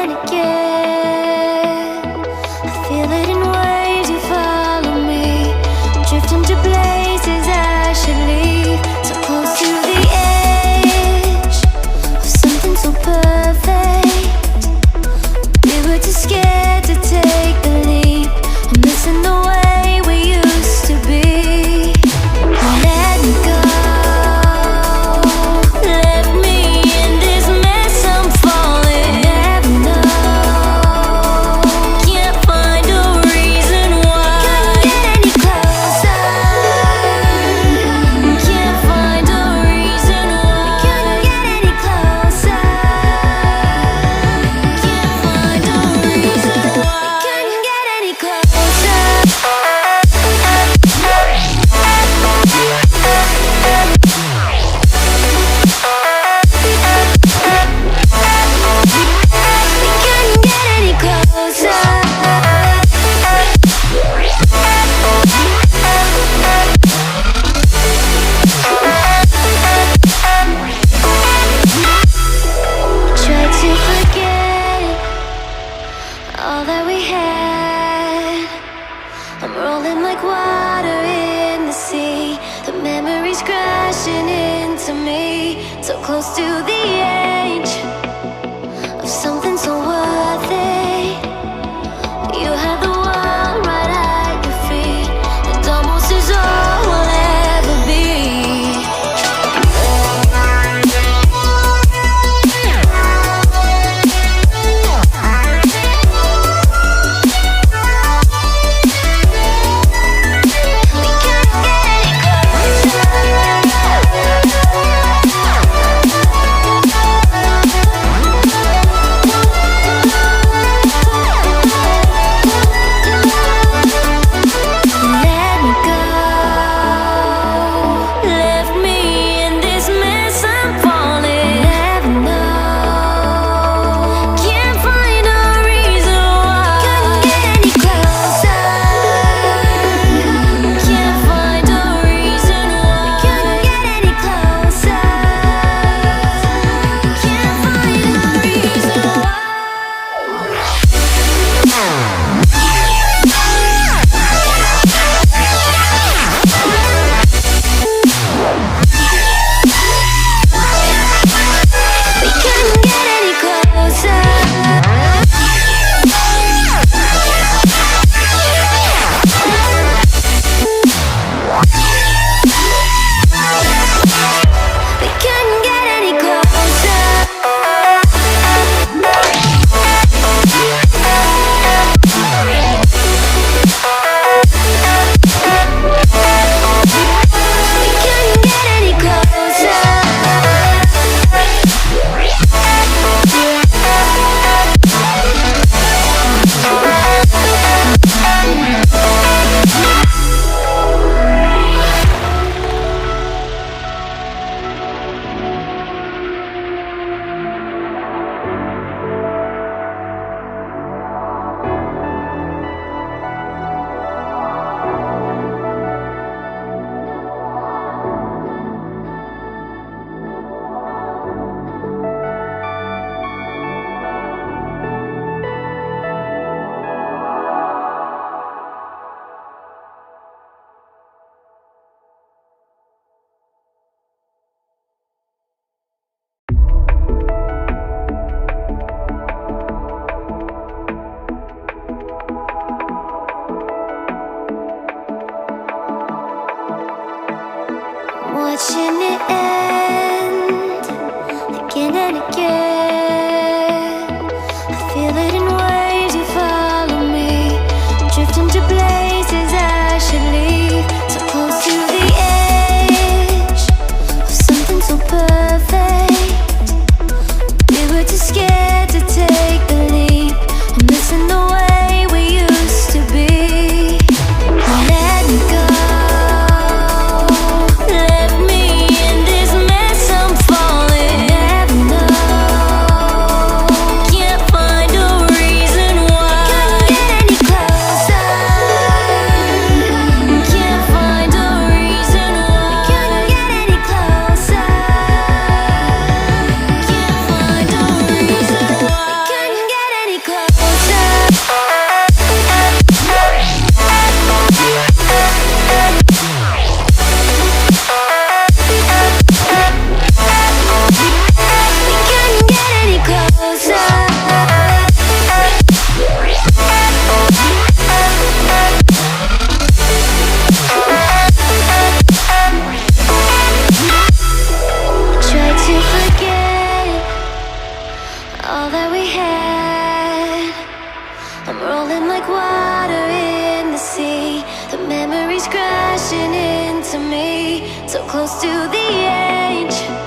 and again. I feel it in waves, you follow me, drifting to places I should leave. So close to the edge of something so perfect. We were too scared to take the leap. I'm missing the way we used to be. Let me go. Left me in this mess I'm falling. Never know head. I'm rolling like water in the sea. The memories crashing into me. So close to the edge.